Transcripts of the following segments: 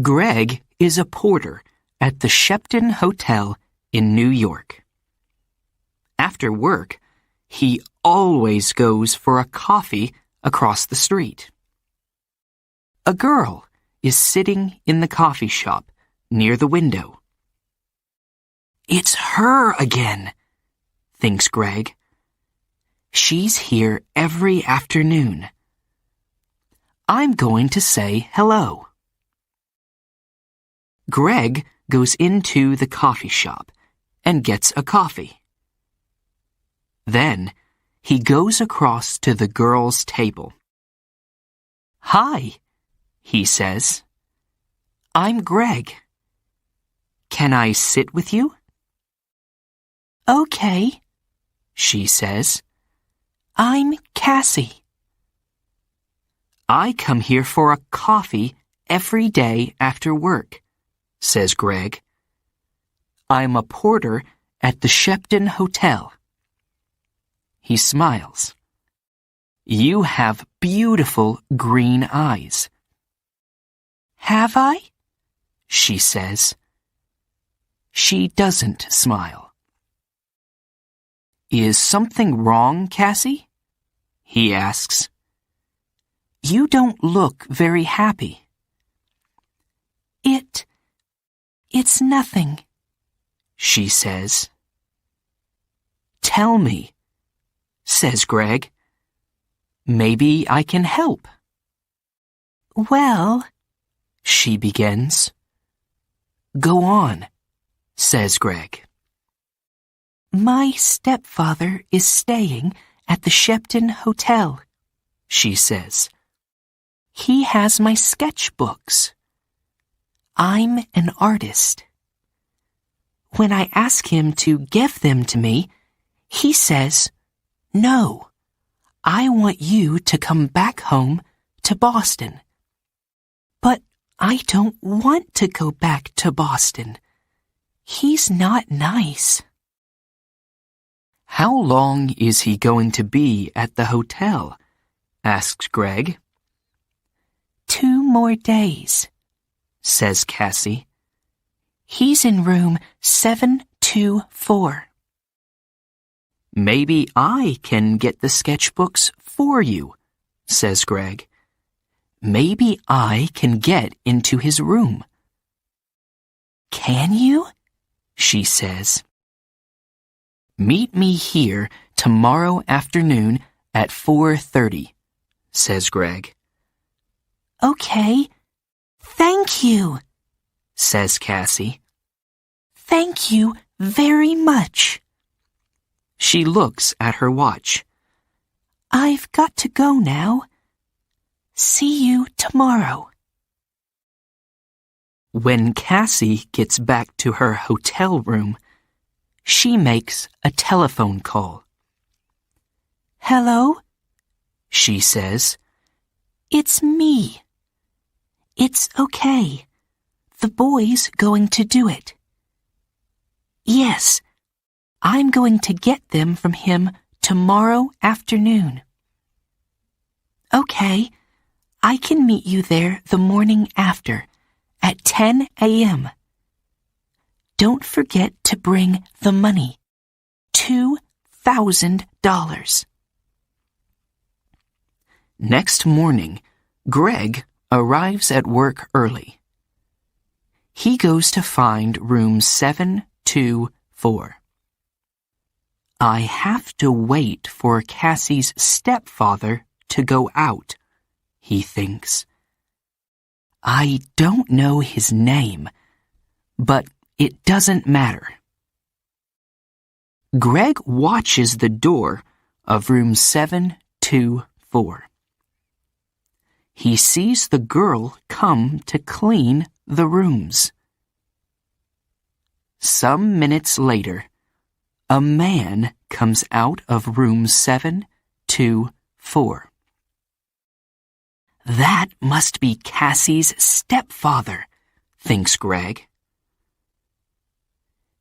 Greg is a porter at the Shepton Hotel in New York. After work, he always goes for a coffee across the street. A girl is sitting in the coffee shop near the window. "It's her again," thinks Greg. "She's here every afternoon. I'm going to say hello." Greg goes into the coffee shop and gets a coffee. Then he goes across to the girl's table. "Hi," he says. "I'm Greg. Can I sit with you?" "Okay," she says. "I'm Cassie." "I come here for a coffee every day after work," says Greg. "I'm a porter at the Shepton Hotel." He smiles. "You have beautiful green eyes." "Have I?" she says. She doesn't smile. "Is something wrong, Cassie?" he asks. "You don't look very happy." It's nothing," she says. "Tell me," says Greg. "Maybe I can help." "Well," she begins. "Go on," says Greg. "My stepfather is staying at the Shepton Hotel," she says. "He has my sketchbooks. I'm an artist. When I ask him to give them to me, he says, 'No, I want you to come back home to Boston.' But I don't want to go back to Boston. He's not nice." "How long is he going to be at the hotel?" asks Greg. 2 more days, says Cassie. "He's in room 724. "Maybe I can get the sketchbooks for you," says Greg. "Maybe I can get into his room." "Can you?" she says. "Meet me here tomorrow afternoon at 4:30, says Greg. "Okay. Thank you," says Cassie. "Thank you very much." She looks at her watch. "I've got to go now. See you tomorrow." When Cassie gets back to her hotel room, she makes a telephone call. "Hello?" she says. "It's me." "It's okay. The boy's going to do it." "Yes, I'm going to get them from him tomorrow afternoon." "Okay, I can meet you there the morning after, at 10 a.m. Don't forget to bring the money, $2,000. Next morning, Greg arrives at work early. He goes to find room 724. "I have to wait for Cassie's stepfather to go out," he thinks. "I don't know his name, but it doesn't matter." Greg watches the door of room 724. He sees the girl come to clean the rooms. Some minutes later, a man comes out of room 724. "That must be Cassie's stepfather," thinks Greg.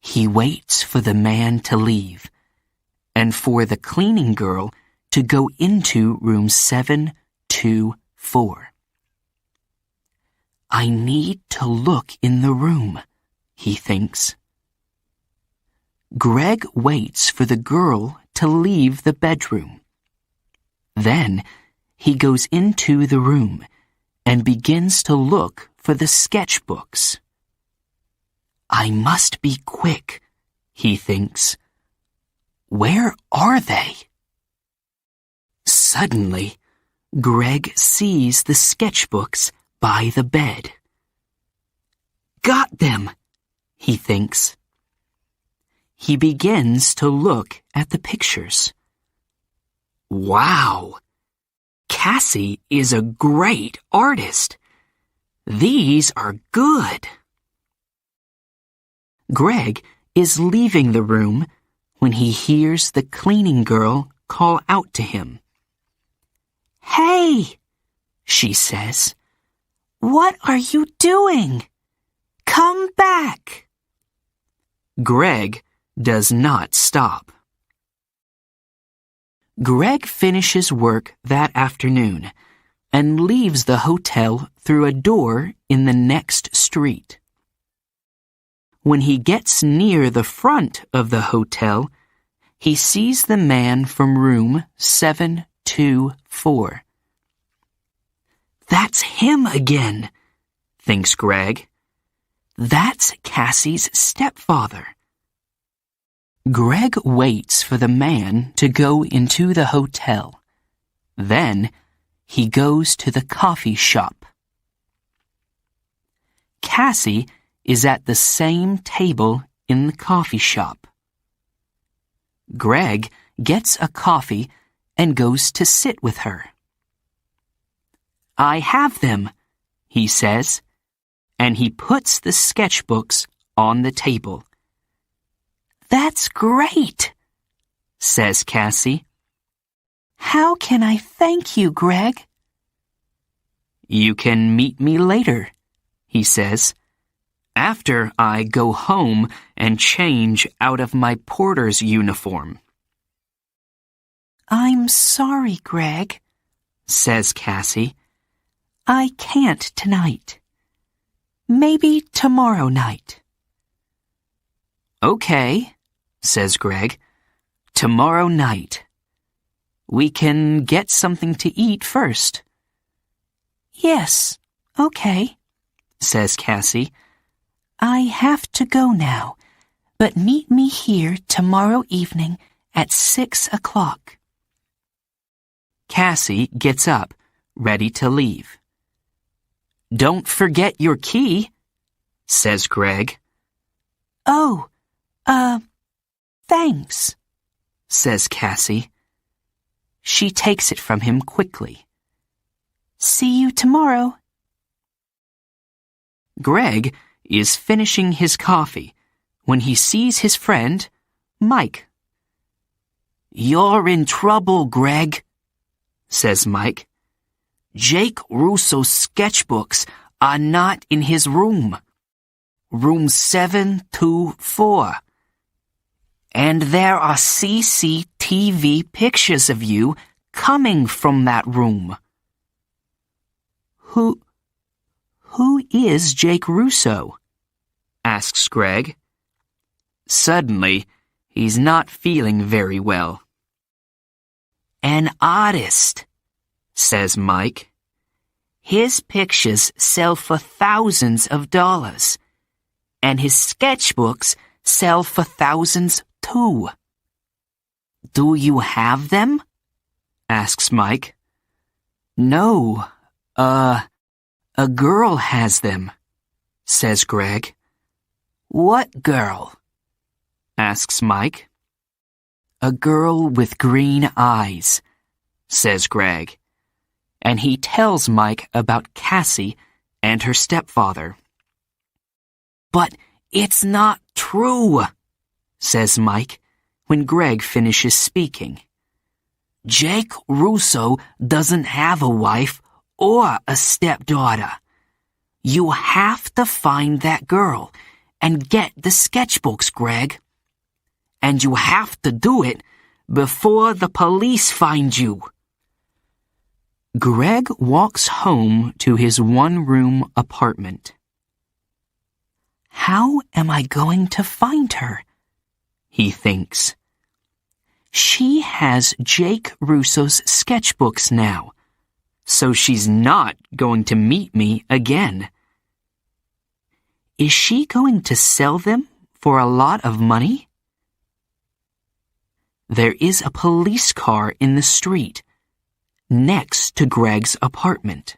He waits for the man to leave and for the cleaning girl to go into room 724. I need to look in the room, he thinks. Greg waits for the girl to leave the bedroom. Then he goes into the room and begins to look for the sketchbooks. I must be quick, he thinks. Where are they? Suddenly, Greg sees the sketchbooks by the bed. Got them, he thinks. He begins to look at the pictures. Wow! Cassie is a great artist. These are good. Greg is leaving the room when he hears the cleaning girl call out to him. Hey, she says, what are you doing? Come back. Greg does not stop. Greg finishes work that afternoon and leaves the hotel through a door in the next street. When he gets near the front of the hotel, he sees the man from room 724. That's him again, thinks Greg. That's Cassie's stepfather. Greg waits for the man to go into the hotel. Then he goes to the coffee shop. Cassie is at the same table in the coffee shop. Greg gets a coffee and goes to sit with her. I have them, he says, and he puts the sketchbooks on the table. That's great, says Cassie. How can I thank you, Greg? You can meet me later, he says, after I go home and change out of my porter's uniform. I'm sorry, Greg, says Cassie. I can't tonight. Maybe tomorrow night. Okay, says Greg. Tomorrow night. We can get something to eat first. Yes, okay, says Cassie. I have to go now, but meet me here tomorrow evening at 6 o'clock. Cassie gets up, ready to leave. Don't forget your key, says Greg. Oh, thanks, says Cassie. She takes it from him quickly. See you tomorrow. Greg is finishing his coffee when he sees his friend, Mike. You're in trouble, Greg, says Mike. Jake Russo's sketchbooks are not in his room. Room 724. And there are CCTV pictures of you coming from that room. Who is Jake Russo? Asks Greg. Suddenly, he's not feeling very well. An artist, says Mike. His pictures sell for thousands of dollars, and his sketchbooks sell for thousands too. Do you have them? Asks Mike. No, a girl has them, says Greg. What girl? Asks Mike. A girl with green eyes, says Greg, and he tells Mike about Cassie and her stepfather. But it's not true, says Mike when Greg finishes speaking. Jake Russo doesn't have a wife or a stepdaughter. You have to find that girl and get the sketchbooks, Greg. And you have to do it before the police find you. Greg walks home to his one-room apartment. How am I going to find her? He thinks. She has Jake Russo's sketchbooks now, so she's not going to meet me again. Is she going to sell them for a lot of money? There is a police car in the street, next to Greg's apartment.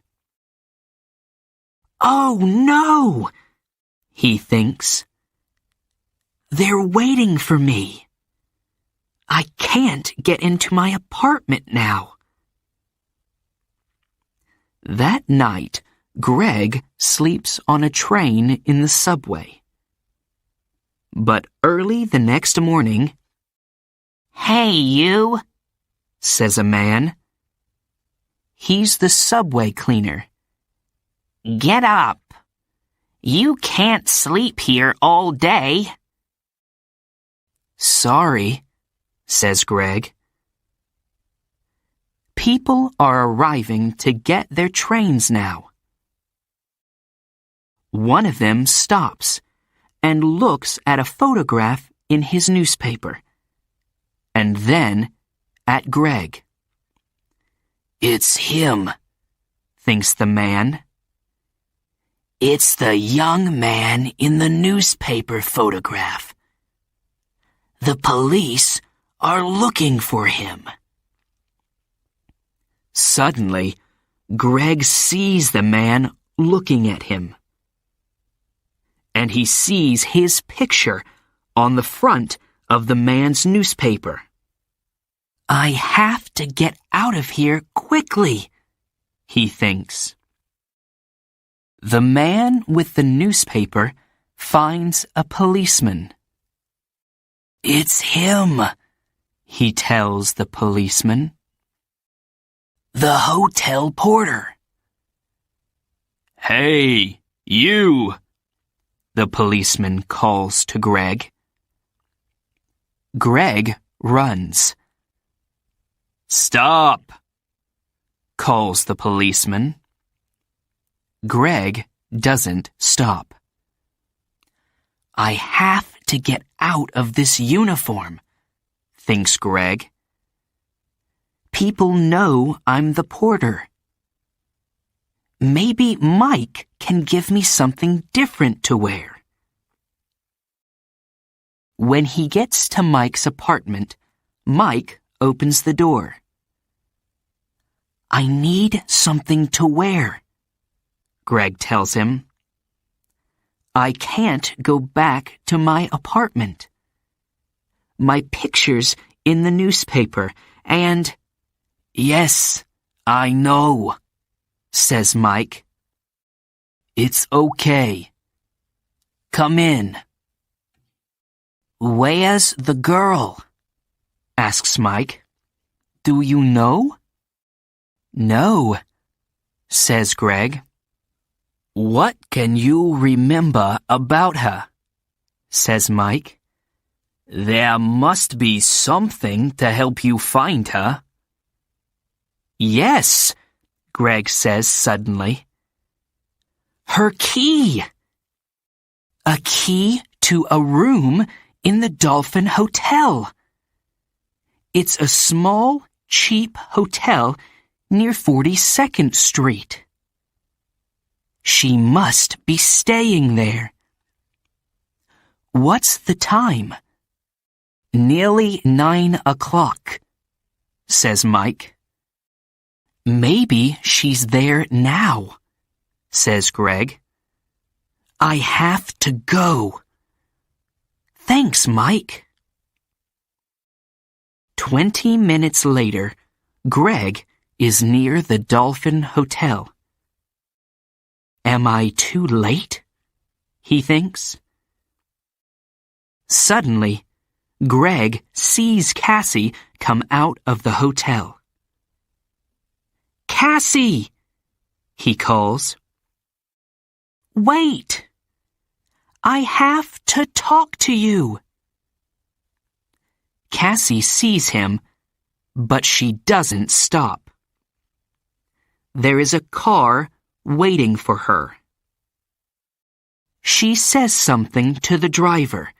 Oh no! He thinks. They're waiting for me. I can't get into my apartment now. That night, Greg sleeps on a train in the subway. But early the next morning, "Hey, you," says a man. He's the subway cleaner. "Get up. You can't sleep here all day." "Sorry," says Greg. People are arriving to get their trains now. One of them stops and looks at a photograph in his newspaper, and then at Greg. "It's him," thinks the man. "It's the young man in the newspaper photograph. The police are looking for him." Suddenly, Greg sees the man looking at him. And he sees his picture on the front of the man's newspaper. I have to get out of here quickly, he thinks. The man with the newspaper finds a policeman. It's him, he tells the policeman. The hotel porter. Hey, you, the policeman calls to Greg. Greg runs. Stop, calls the policeman. Greg doesn't stop. I have to get out of this uniform, thinks Greg. People know I'm the porter. Maybe Mike can give me something different to wear. When he gets to Mike's apartment, Mike opens the door. I need something to wear, Greg tells him. I can't go back to my apartment. My picture's in the newspaper and... Yes, I know, says Mike. It's okay. Come in. Where's the girl? Asks Mike. Do you know? No, says Greg. What can you remember about her? Says Mike. There must be something to help you find her. Yes, Greg says suddenly. Her key! A key to a room in the Dolphin Hotel. It's a small, cheap hotel near 42nd Street. She must be staying there. What's the time? Nearly 9 o'clock, says Mike. Maybe she's there now, says Greg. I have to go. Thanks, Mike. 20 minutes later, Greg is near the Dolphin Hotel. Am I too late? He thinks. Suddenly, Greg sees Cassie come out of the hotel. Cassie, he calls. Wait. I have to talk to you. Cassie sees him, but she doesn't stop. there is a car waiting for her. She says something to the driver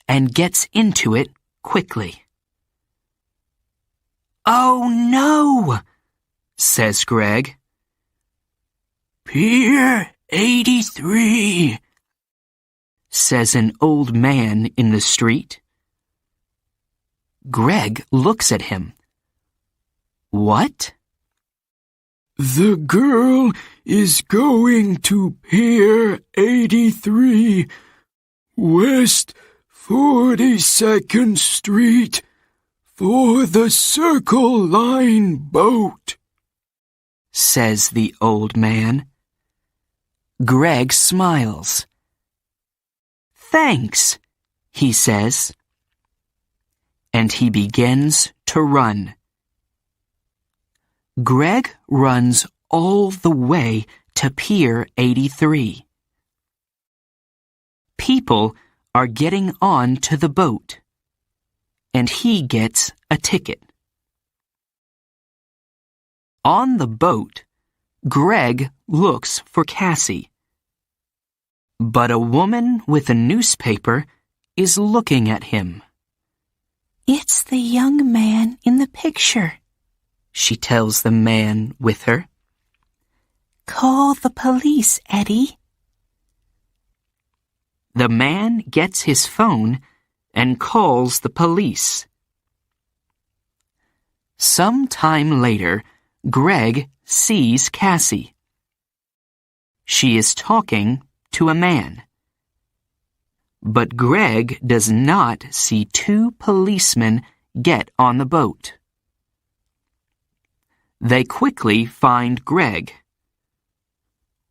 and gets into it quickly. "Oh no," says Greg. "Pier 83, says an old man in the street. Greg looks at him. "What?" "The girl is going to Pier 83, West 42nd Street, for the Circle Line boat," says the old man. Greg smiles. "Thanks," he says. And he begins to run. Greg runs all the way to Pier 83. People are getting on to the boat, and he gets a ticket. On the boat, Greg looks for Cassie. But a woman with a newspaper is looking at him. "It's the young man in the picture," she tells the man with her. "Call the police, Eddie." The man gets his phone and calls the police. Some time later, Greg sees Cassie. She is talking to a man. But Greg does not see two policemen get on the boat. They quickly find Greg.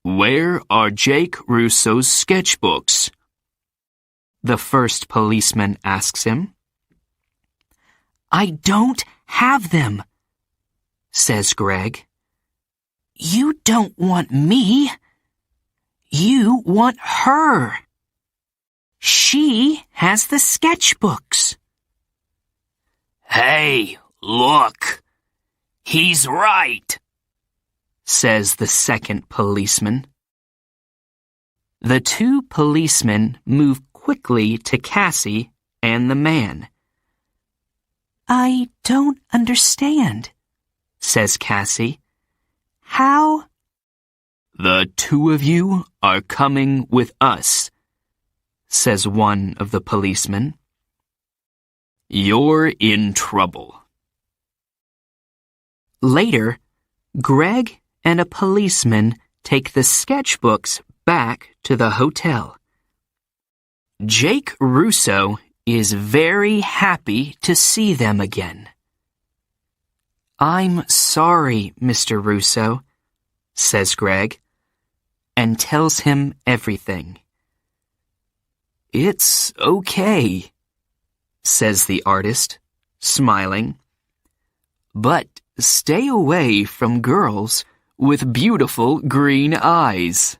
"Where are Jake Russo's sketchbooks?" the first policeman asks him. "I don't have them," says Greg. "You don't want me. You want her. She has the sketchbooks." "Hey, look. He's right," says the second policeman. The two policemen move quickly to Cassie and the man. "I don't understand," says Cassie. "How?" "The two of you are coming with us," says one of the policemen. "You're in trouble." Later, Greg and a policeman take the sketchbooks back to the hotel. Jake Russo is very happy to see them again. "I'm sorry, Mr. Russo," says Greg, and tells him everything. "It's okay," says the artist, smiling. "But stay away from girls with beautiful green eyes."